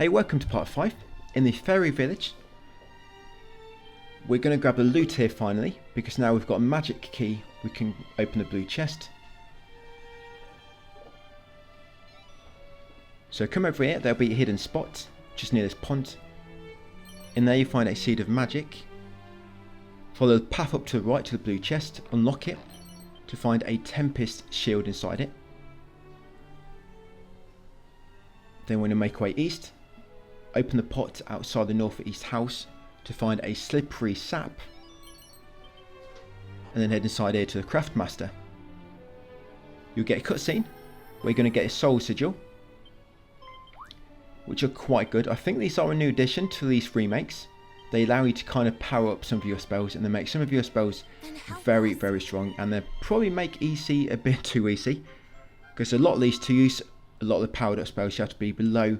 Hey, welcome to part 5. In the fairy village, we're going to grab the loot here finally, because now we've got a magic key, we can open the blue chest. So come over here, there'll be a hidden spot, just near this pond. In there you find a seed of magic. Follow the path up to the right to the blue chest, unlock it, to find a tempest shield inside it. Then we're going to make our way east. Open the pot outside the northeast house to find a slippery sap, and then head inside here to the craft master. You'll get a cutscene where you're going to get a soul sigil, which are quite good. I think these are a new addition to these remakes. They allow you to kind of power up some of your spells, and they make some of your spells very, very strong, and they probably make EC a bit too easy, because a lot of these, to use a lot of the powered up spells, you have to be below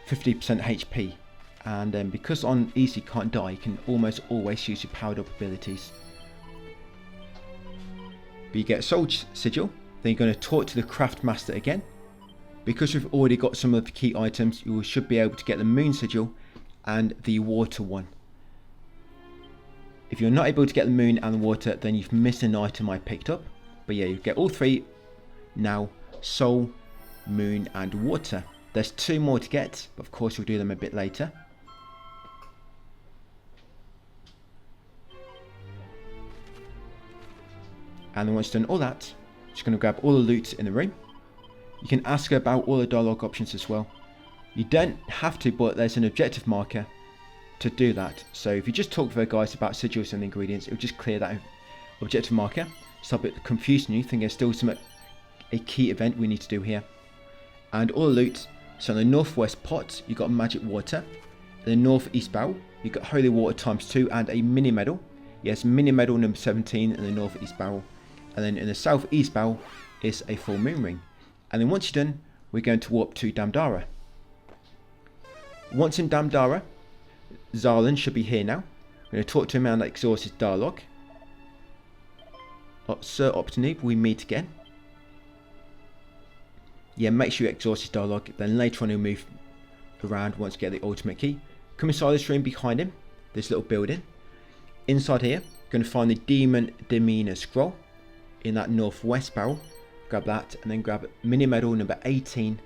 50% HP, and because on easy can't die, you can almost always use your powered up abilities. But you get a soul sigil, then you're going to talk to the craft master again. Because we've already got some of the key items, you should be able to get the moon sigil and the water one. If you're not able to get the moon and the water, then you've missed an item I picked up. But yeah, you get all three now: soul, moon and water. There's 2 more to get, but of course we'll do them a bit later. And then once you've done all that, just going to grab all the loot in the room. You can ask her about all the dialogue options as well. You don't have to, but there's an objective marker to do that. So if you just talk to the guys about sigils and ingredients, it will just clear that objective marker. Stop it confusing you, thinking there's still a key event we need to do here. And all the loot. So in the northwest pot, you got magic water. In the northeast barrel, you got holy water ×2 and a mini medal. Yes, mini medal number 17 in the northeast barrel. And then in the southeast barrel is a full moon ring. And then once you're done, we're going to warp to Damara. Once in Damara, Zarlan should be here now. We're going to talk to him and exhaust his dialogue. Sir Optimised, we meet again. Yeah, make sure you exhaust his dialogue, then later on he'll move around once you get the ultimate key. Come inside this room behind him, this little building. Inside here, you're going to find the Demon Demeanor scroll in that northwest barrel. Grab that, and then grab mini medal number 18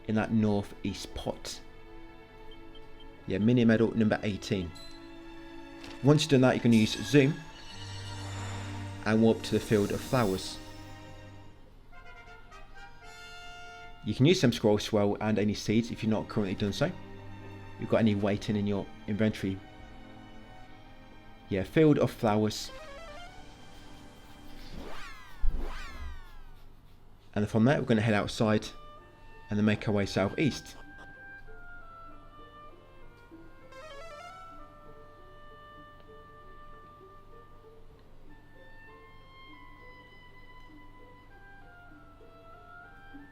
in that northeast pot. Yeah, mini medal number 18. Once you've done that, you're going to use zoom and warp to the field of flowers. You can use some scroll swell and any seeds if you've not currently done so. You've got any waiting in your inventory. Yeah, field of flowers. And from there we're going to head outside and then make our way southeast.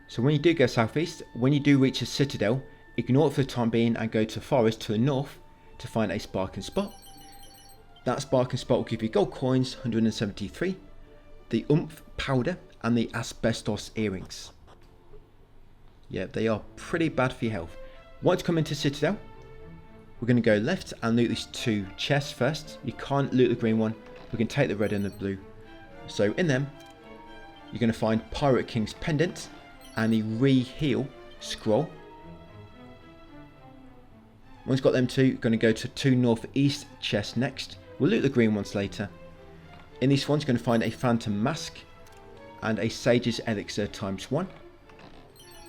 So when you do go southeast, when you do reach a citadel, ignore it for the time being and go to the forest to the north to find a sparking spot. That sparking spot will give you gold coins, 173, the oomph powder and the asbestos earrings. Yeah, they are pretty bad for your health. Once you come into Citadel, we're going to go left and loot these 2 chests first. You can't loot the green one, we can take the red and the blue. So in them, you're going to find Pirate King's pendant and the re-heal scroll. Once you've got them 2, you're going to go to 2 northeast chests next. We'll loot the green ones later. In these ones, you're going to find a phantom mask and a sage's elixir ×1.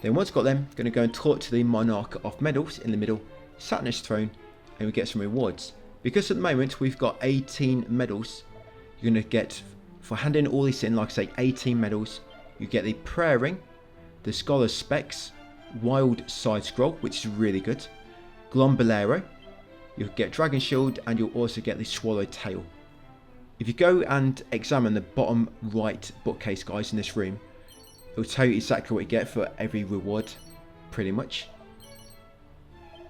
Then once you've got them, you're going to go and talk to the monarch of medals in the middle, sat on his throne, and we get some rewards. Because at the moment we've got 18 medals, you're going to get, for handing all these in, like I say, 18 medals, you get the prayer ring, the scholar's specs, wild side scroll, which is really good, glombolero, you'll get dragon shield, and you'll also get the swallow tail. If you go and examine the bottom right bookcase, guys, in this room, it will tell you exactly what you get for every reward, pretty much.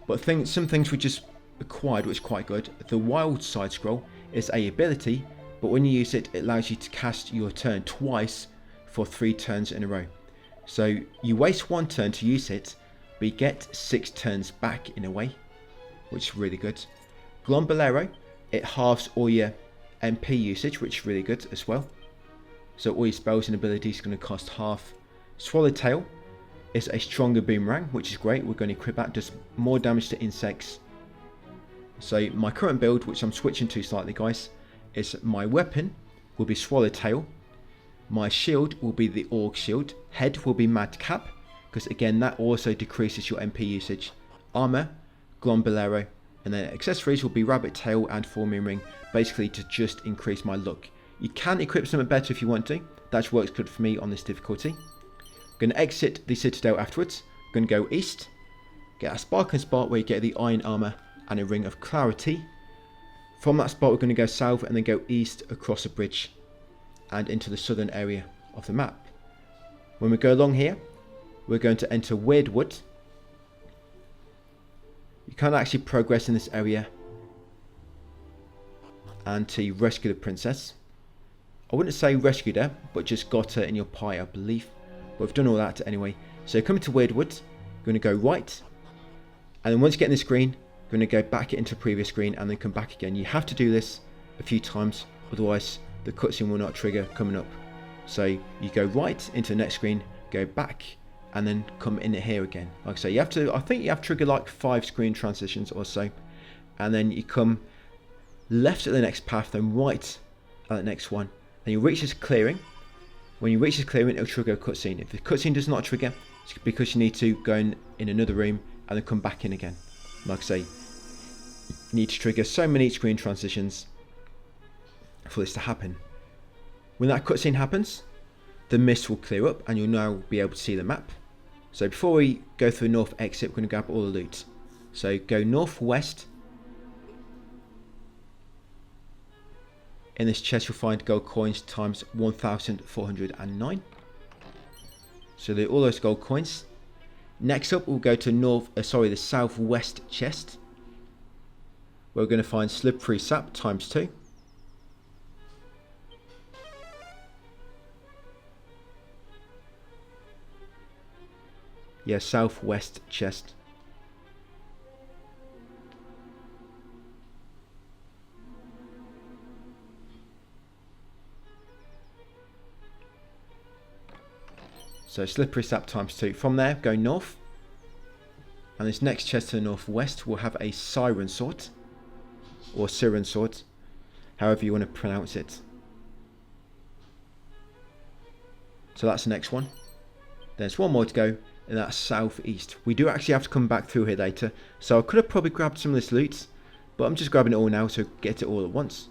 But some things we just acquired, which is quite good. The wild side scroll is a ability, but when you use it, it allows you to cast your turn twice for 3 turns in a row. So you waste 1 turn to use it, but you get 6 turns back in a way, which is really good. Glombolero, it halves all your MP usage, which is really good as well. So all your spells and abilities are going to cost half. Swallowtail is a stronger boomerang, which is great. We're going to equip that, does more damage to insects. So my current build, which I'm switching to slightly, guys, is my weapon will be Swallowtail. My shield will be the Orc Shield. Head will be Madcap, because again that also decreases your MP usage. Armor, Glombolero, and then accessories will be Rabbit Tail and Full Moon Ring, basically to just increase my luck. You can equip something better if you want to. That works good for me on this difficulty. I'm going to exit the Citadel afterwards. I'm going to go east, get a sparkling spot where you get the Iron Armor and a Ring of Clarity. From that spot we're going to go south and then go east across a bridge and into the southern area of the map. When we go along here, we're going to enter Weirdwood. You can't actually progress in this area and to rescue the princess. I wouldn't say rescued her, but just got her in your pie, I believe. But we've done all that anyway. So coming to Weirdwood, you're going to go right, and then once you get in the screen, you're going to go back into the previous screen and then come back again. You have to do this a few times, otherwise the cutscene will not trigger coming up. So you go right into the next screen, go back, and then come in here again. Like I say, you have to, I think you have to trigger like 5 screen transitions or so, and then you come left at the next path, then right at the next one. Then you reach this clearing. When you reach this clearing, it'll trigger a cutscene. If the cutscene does not trigger, it's because you need to go in another room and then come back in again. Like I say, you need to trigger so many screen transitions for this to happen. When that cutscene happens, the mist will clear up and you'll now be able to see the map. So before we go through the north exit, we're going to grab all the loot. So go northwest. In this chest you'll find gold coins times 1,409. So they're all those gold coins. Next up we'll go to the southwest chest. We're going to find slippery sap times 2. Yeah, southwest chest. So slippery sap times 2. From there, go north. And this next chest to the northwest will have a siren sword. Or siren sword. However you want to pronounce it. So that's the next one. There's one more to go. And that's southeast. We do actually have to come back through here later. So I could have probably grabbed some of this loot. But I'm just grabbing it all now so get it all at once.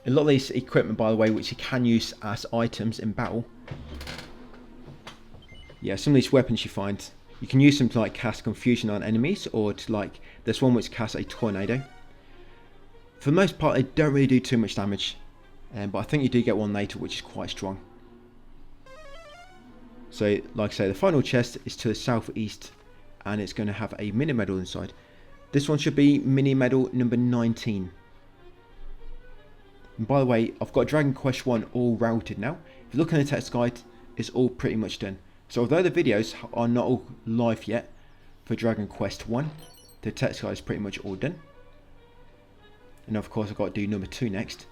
A lot of these equipment, by the way, which you can use as items in battle. Yeah, some of these weapons you find, you can use them to like cast confusion on enemies, or to like, there's one which casts a tornado. For the most part, they don't really do too much damage, but I think you do get one later which is quite strong. So, like I say, the final chest is to the southeast, and it's going to have a mini medal inside. This one should be mini medal number 19. And by the way, I've got Dragon Quest 1 all routed now. If you look in the text guide, it's all pretty much done. So although the videos are not all live yet for Dragon Quest 1, the text guide is pretty much all done. And of course I've got to do number 2 next.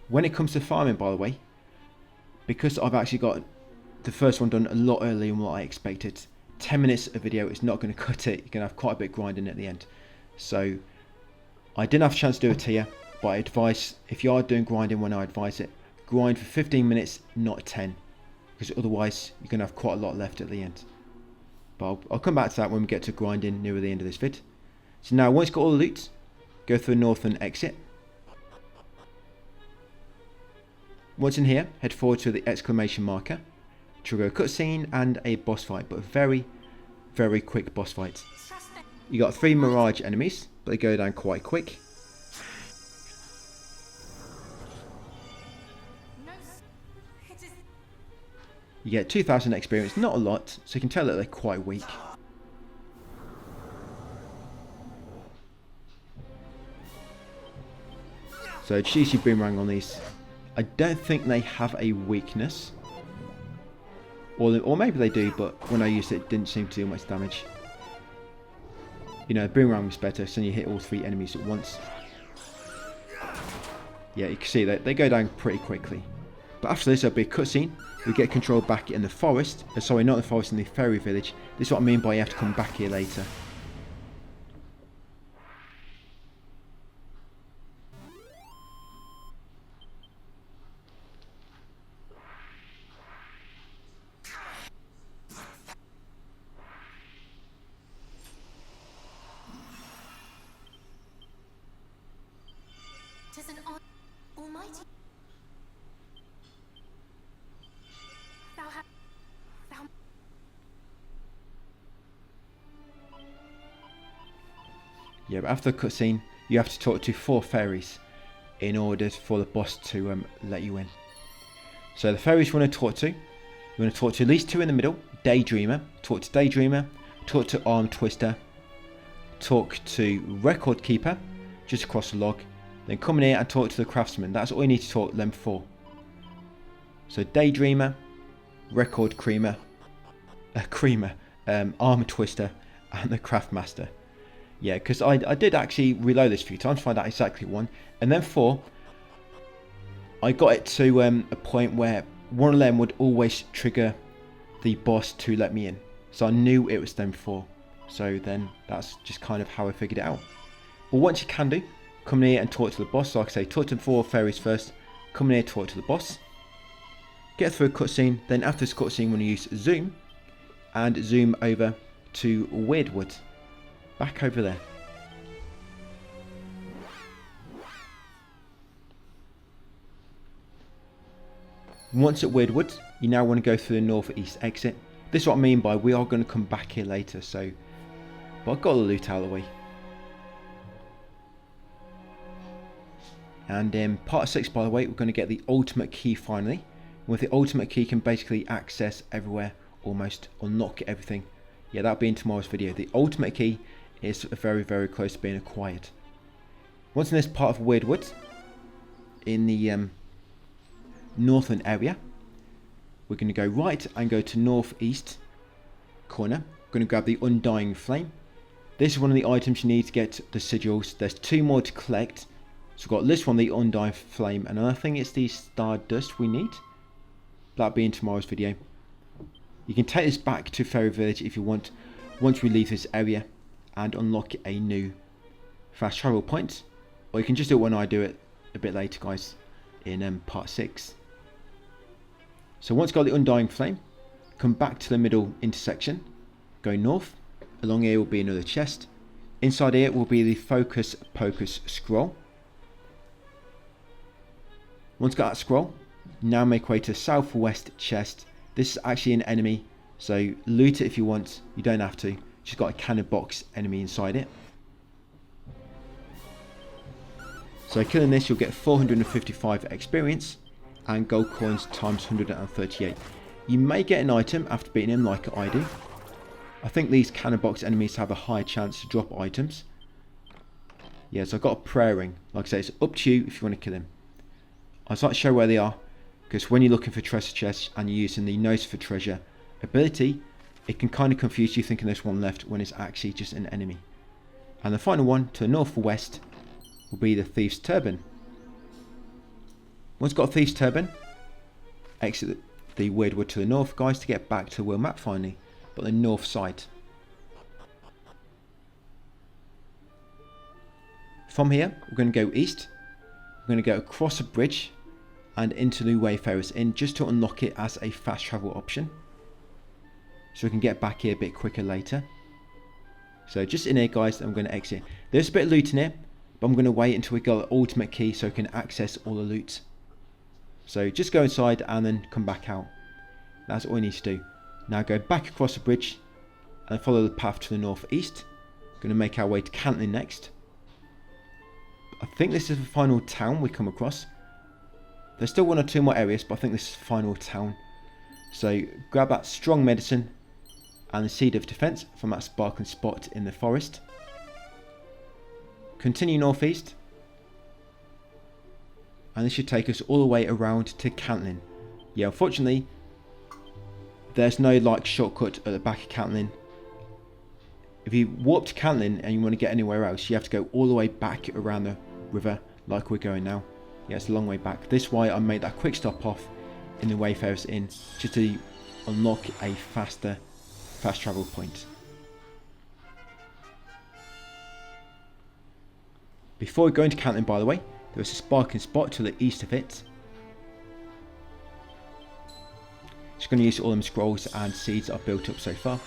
When it comes to farming, by the way, because I've actually got the first one done a lot earlier than what I expected, 10 minutes of video is not going to cut it. You're going to have quite a bit of grinding at the end. So I didn't have a chance to do a tier. But I advise, if you are doing grinding when I advise it, grind for 15 minutes, not 10. Because otherwise, you're going to have quite a lot left at the end. But I'll come back to that when we get to grinding near the end of this vid. So now, once you've got all the loot, go through the northern exit. Once in here, head forward to the exclamation marker. Trigger a cutscene and a boss fight, but a very, very quick boss fight. You got 3 mirage enemies, but they go down quite quick. You get 2,000 experience, not a lot, so you can tell that they're quite weak. So just use your boomerang on these. I don't think they have a weakness. Or maybe they do, but when I used it, it didn't seem to do much damage. You know, boomerang was better, so you hit all 3 enemies at once. Yeah, you can see that they go down pretty quickly. But after this, there'll be a cutscene. We get control back in the forest. Sorry, not the forest, in the fairy village. This is what I mean by you have to come back here later. Tis an almighty. Thou. Yeah, but after the cutscene, you have to talk to 4 fairies in order for the boss to let you in. So the fairies you want to talk to, you want to talk to at least 2 in the middle. Daydreamer, talk to Daydreamer, talk to Arm Twister, talk to Record Keeper, just across the log. Then come in here and talk to the Craftsman. That's all you need to talk to them for. So Daydreamer, Record Creamer, Arm Twister, and the Craftmaster. Yeah, because I did actually reload this a few times to find out exactly one. And then 4, I got it to a point where one of them would always trigger the boss to let me in. So I knew it was them 4. So then that's just kind of how I figured it out. But once you can do, come in here and talk to the boss. So like I say, talk to the 4 fairies first. Come in here, talk to the boss. Get through a cutscene. Then after this cutscene, we're going to use zoom. And zoom over to Weirdwood. Back over there. Once at Weirdwood, you now want to go through the northeast exit. This is what I mean by we are going to come back here later. So, but I've got the loot out of the way. And in part 6, by the way, we're going to get the ultimate key finally. With the ultimate key, you can basically access everywhere, almost unlock everything. Yeah, that'll be in tomorrow's video. The ultimate key is very, very close to being acquired. Once in this part of Weirdwood, in the northern area, we're going to go right and go to northeast corner. We're going to grab the Undying Flame. This is one of the items you need to get the sigils. There's 2 more to collect. So we've got this one, the Undying Flame, and I think it's the Stardust we need. That'll be in tomorrow's video. You can take this back to Fairy Village if you want, once we leave this area, and unlock a new fast travel point. Or you can just do it when I do it a bit later, guys, in part 6. So once you've got the Undying Flame, come back to the middle intersection, go north. Along here will be another chest. Inside here will be the Focus Pocus scroll. Once you've got that scroll, now make way to the southwest chest. This is actually an enemy, so loot it if you want. You don't have to. Just got a cannon box enemy inside it. So killing this, you'll get 455 experience and gold coins times 138. You may get an item after beating him, like I do. I think these cannon box enemies have a higher chance to drop items. Yeah, so I've got a prayer ring. Like I say, it's up to you if you want to kill him. I'd like to show where they are, because when you're looking for treasure chests and you're using the Nose for Treasure ability, it can kind of confuse you thinking there's one left when it's actually just an enemy. And the final one to the northwest will be the Thief's Turban. Once you've got a Thief's Turban, exit the Weirdwood to the north, guys, to get back to the world map finally, but the north side. From here, we're going to go east. We're going to go across a bridge and into the Wayfarer's Inn just to unlock it as a fast travel option. So we can get back here a bit quicker later. So just in here, guys, I'm going to exit. There's a bit of loot in here, but I'm going to wait until we get the ultimate key so we can access all the loot. So just go inside and then come back out. That's all you need to do. Now go back across the bridge and follow the path to the northeast. Going to make our way to Cantlin next. I think this is the final town we come across. There's still 1 or 2 more areas, but I think this is the final town. So grab that strong medicine and the seed of defense from that sparkling spot in the forest. Continue northeast. and this should take us all the way around to Cantlin. Yeah, unfortunately, there's no like shortcut at the back of Cantlin. If you warp to Cantlin and you want to get anywhere else, you have to go all the way back around the river like we're going now. Yeah, it's a long way back. This is why I made that quick stop off in the Wayfarer's Inn, just to unlock a fast travel point. Before we go into Cantlin, by the way, there is a sparking spot to the east of it. Just going to use all them scrolls and seeds I've built up so far.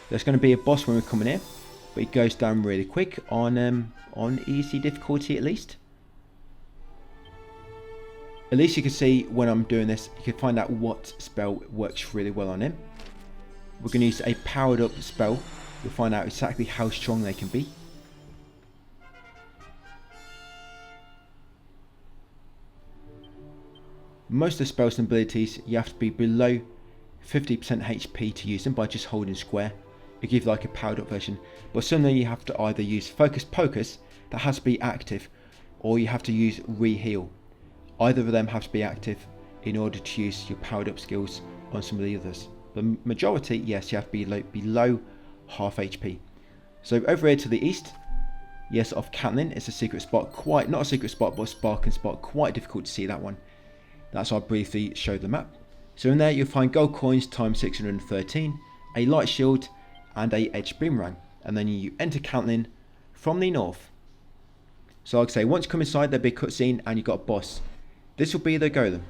There's going to be a boss when we come in here, but it goes down really quick on easy difficulty at least. At least you can see when I'm doing this, you can find out what spell works really well on him. We're going to use a powered up spell. You'll find out exactly how strong they can be. Most of the spells and abilities, you have to be below 50% HP to use them by just holding square. It gives like a powered up version. But suddenly you have to either use Focus Pocus, that has to be active, or you have to use Reheal. Either of them have to be active in order to use your powered up skills on some of the others. The majority, yes, you have to be below half HP. So over here to the east, yes, of Cantlin, it's a secret spot. Quite, not a secret spot, but a sparking spot. Quite difficult to see that one. That's why I briefly showed the map. So in there you'll find gold coins times 613, a light shield, and a edge boomerang. And then you enter Cantlin from the north. So like I say, once you come inside, there'll be a cutscene and you've got a boss. This will be the Golem.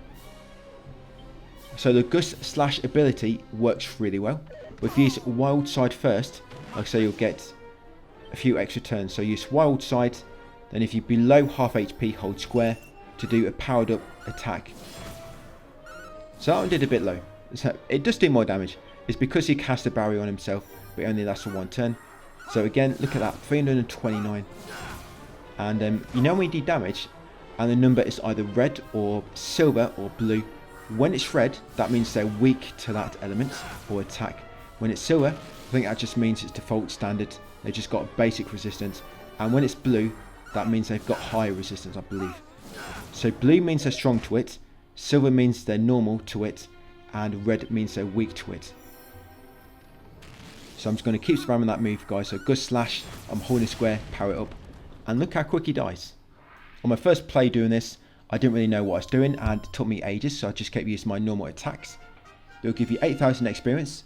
So the Gust / ability works really well. But if you use Wild Side first, like I say, you'll get a few extra turns. So use Wild Side, then if you're below half HP, hold square to do a powered up attack. So that one did a bit low. So it does do more damage. It's because he cast a barrier on himself, but it only lasts for one turn. So again, look at that, 329. And you know when you do damage, and the number is either red or silver or blue. When it's red, that means they're weak to that element or attack. When it's silver, I think that just means it's default standard. They've just got a basic resistance. And when it's blue, that means they've got higher resistance, I believe. So blue means they're strong to it, silver means they're normal to it, and red means they're weak to it. So I'm just going to keep spamming that move, guys. So Gust Slash, I'm holding square, power it up, and look how quick he dies. On my first play doing this, I didn't really know what I was doing and it took me ages, so I just kept using my normal attacks. It'll give you 8,000 experience,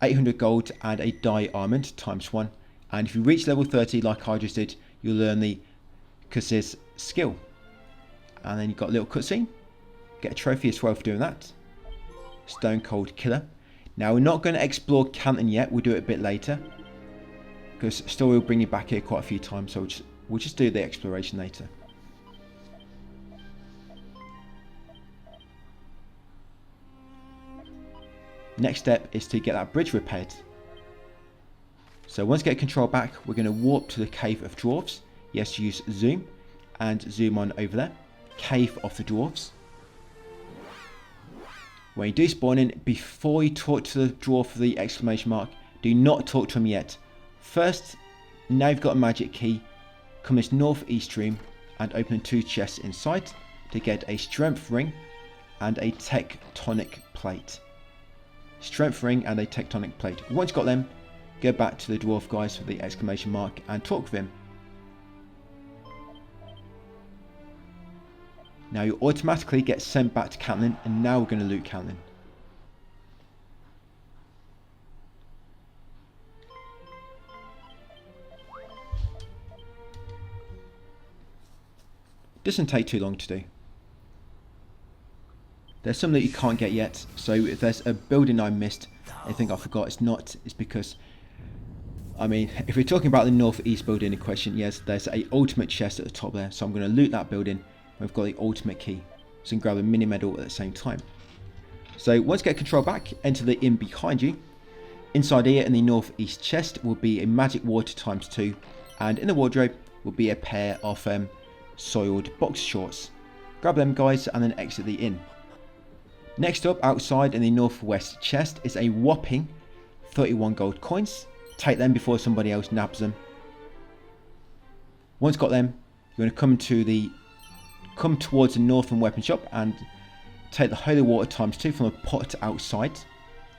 800 gold and a die armament ×1. And if you reach level 30 like I just did, you'll learn the Cuss's skill. And then you've got a little cutscene. Get a trophy as well for doing that. Stone Cold Killer. Now we're not going to explore Cantlin yet, we'll do it a bit later. Because story will bring you back here quite a few times, so we'll just do the exploration later. Next step is to get that bridge repaired. So once we get control back, we're going to warp to the Cave of Dwarves. Yes, use zoom and zoom on over there. Cave of the Dwarves. When you do spawn in, before you talk to the dwarf with the exclamation mark, do not talk to him yet. First, now you've got a magic key, come this northeast room and open 2 chests inside to get a strength ring and a tectonic plate. Strength ring and a tectonic plate. Once you've got them, go back to the dwarf guys with the exclamation mark and talk with him. Now you automatically get sent back to Cantlin, and now we're going to loot Cantlin. Doesn't take too long to do. There's some that you can't get yet, so if there's a building I missed, I think I forgot, it's because, I mean, if we're talking about the northeast building in question, yes, there's a ultimate chest at the top there, so I'm going to loot that building. We've got the ultimate key, so you can grab a mini medal at the same time. So once you get control back, enter the inn behind you. Inside here in the northeast chest will be a magic water ×2, and in the wardrobe will be a pair of soiled box shorts. Grab them guys and then exit the inn. Next up, outside in the northwest chest is a whopping 31 gold coins. Take them before somebody else nabs them. Once got them, you're going to come to the come towards the northern weapon shop and take the holy water ×2 from a pot outside.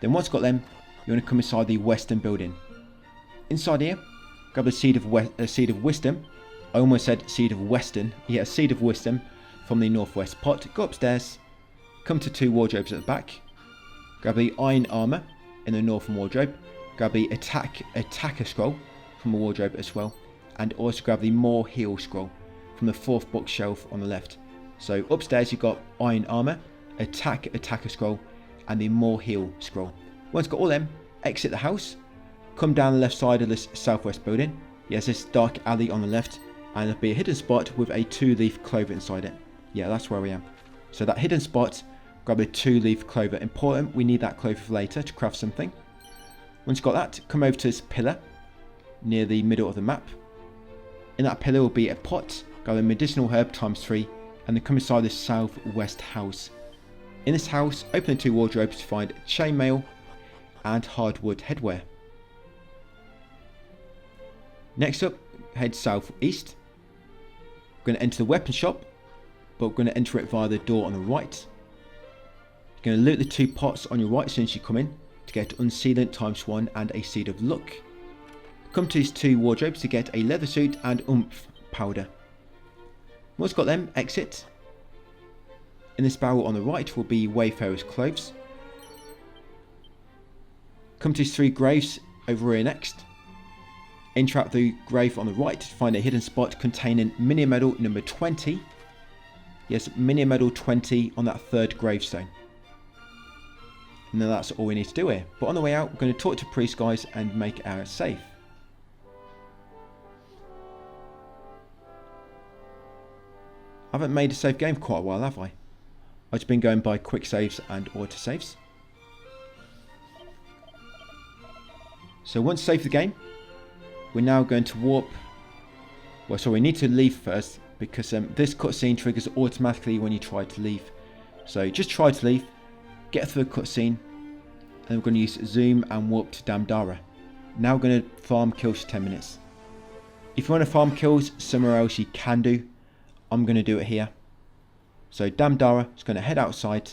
Then once you've got them, you want to come inside the western building. Inside here, grab a seed of wisdom. I almost said seed of western. Yeah, a seed of wisdom from the northwest pot. Go upstairs, come to 2 wardrobes at the back. Grab the iron armor in the northern wardrobe. Grab the attacker scroll from a wardrobe as well. And also grab the more heal scroll from the 4th bookshelf on the left. So upstairs you've got iron armor, attacker scroll, and the more heal scroll. Once you've got all them, exit the house. Come down the left side of this southwest building. Yes, this dark alley on the left, and there'll be a hidden spot with a 2-leaf clover inside it. Yeah, that's where we am. So that hidden spot, grab a 2-leaf clover. Important, we need that clover for later to craft something. Once you've got that, come over to this pillar near the middle of the map. In that pillar will be a pot, grab a medicinal herb ×3, and then come inside this southwest house. In this house, open the 2 wardrobes to find chainmail and hardwood headwear. Next up, head southeast. We're going to enter the weapon shop, but we're going to enter it via the door on the right. You're going to loot the 2 pots on your right as soon as you come in to get unsealant ×1 and a seed of luck. Come to these 2 wardrobes to get a leather suit and oomph powder. Once you've got them, exit. In this barrel on the right will be Wayfarer's clothes. Come to these 3 graves over here next. Enter out the grave on the right to find a hidden spot containing mini medal number 20. Yes, mini medal 20 on that 3rd gravestone. And then that's all we need to do here. But on the way out, we're going to talk to priest guys and make our save. I haven't made a save game for quite a while, have I? I've just been going by quick saves and auto saves. So once saved the game, we're now going to warp. Well, so we need to leave first because this cutscene triggers automatically when you try to leave. So just try to leave, get through the cutscene, and we're going to use zoom and warp to Damara. Now we're going to farm kills for 10 minutes. If you want to farm kills somewhere else, you can do. I'm going to do it here. So Damara is going to head outside.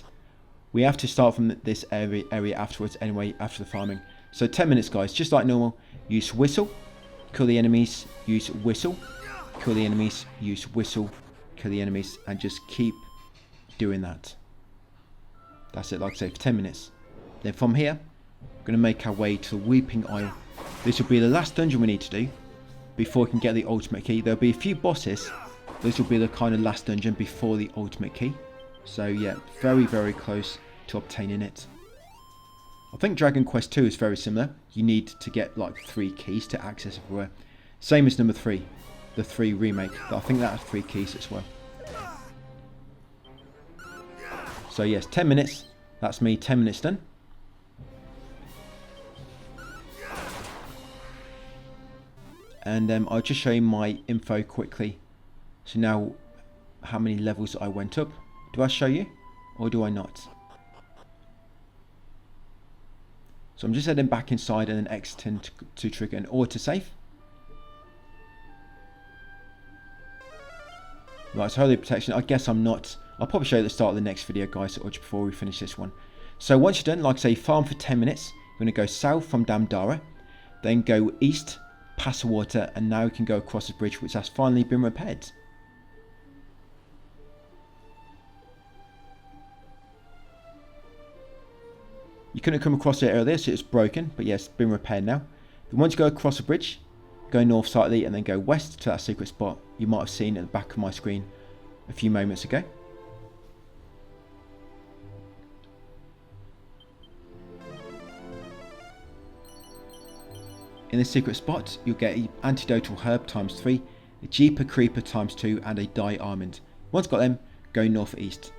We have to start from this area afterwards anyway, after the farming. So 10 minutes guys, just like normal. Use whistle, kill the enemies, use whistle, kill the enemies, use whistle, kill the enemies, and just keep doing that. That's it, like I say, for 10 minutes. Then from here, we're going to make our way to the Weeping Isle. This will be the last dungeon we need to do before we can get the ultimate key. There'll be a few bosses. This will be the kind of last dungeon before the ultimate key. So yeah, very, very close to obtaining it. I think Dragon Quest 2 is very similar. You need to get like 3 keys to access everywhere. Same as number 3, the 3 remake. But I think that has 3 keys as well. So yes, 10 minutes. That's me, 10 minutes done. And I'll just show you my info quickly. So now, how many levels I went up. Do I show you? Or do I not? So I'm just heading back inside and then exiting to trigger an autosave. Right, so holy protection. I guess I'm not. I'll probably show you at the start of the next video, guys, or just before we finish this one. So once you're done, like I say, farm for 10 minutes. You're going to go south from Damara. Then go east, past the water, and now we can go across the bridge, which has finally been repaired. You couldn't come across it earlier, so it's broken, but yes, it's been repaired now. Then once you go across the bridge, go north slightly and then go west to that secret spot you might have seen at the back of my screen a few moments ago. In this secret spot, you'll get an antidotal herb ×3, a Jeeper Creeper ×2, and a Die Almond. Once got them, go northeast.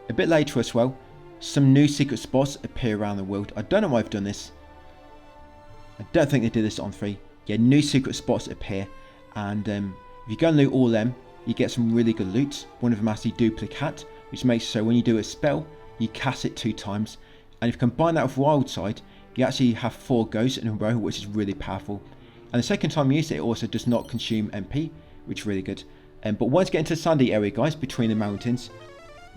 A bit later as well, some new secret spots appear around the world. I don't know why I've done this. I don't think they did this on 3. Yeah, new secret spots appear, and if you go and loot all them, you get some really good loot. One of them has the duplicate, which makes it so when you do a spell, you cast it 2 times, and if you combine that with Wild Side, you actually have 4 goes in a row, which is really powerful. And the second time you use it, it also does not consume MP, which is really good. But once you get into the sandy area, guys, between the mountains,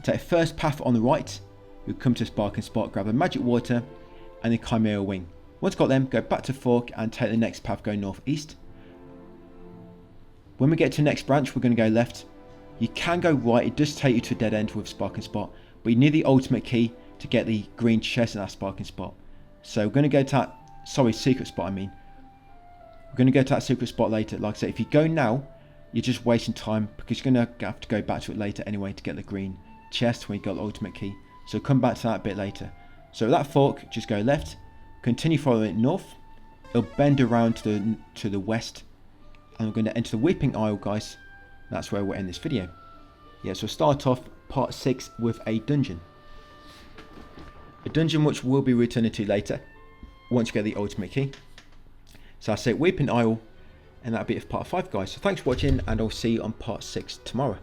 take the first path on the right. You'll come to a sparking spot, grab a magic water and a chimera wing. Once you've got them, go back to fork and take the next path going northeast. When we get to the next branch, we're going to go left. You can go right, it does take you to a dead end with sparking spot, but you need the ultimate key to get the green chest in that sparking spot. So we're going to go to that, secret spot I mean. We're going to go to that secret spot later. Like I said, if you go now, you're just wasting time because you're going to have to go back to it later anyway to get the green chest when you got the ultimate key. So come back to that a bit later. So that fork, just go left, continue following it north. It'll bend around to the west, and we're going to enter the Weeping Isle, guys. That's where we'll end this video. Yeah, so start off part 6 with a dungeon. A dungeon which we'll be returning to later once you get the ultimate key. So I say Weeping Isle, and that'll be it for part 5, guys. So thanks for watching, and I'll see you on part 6 tomorrow.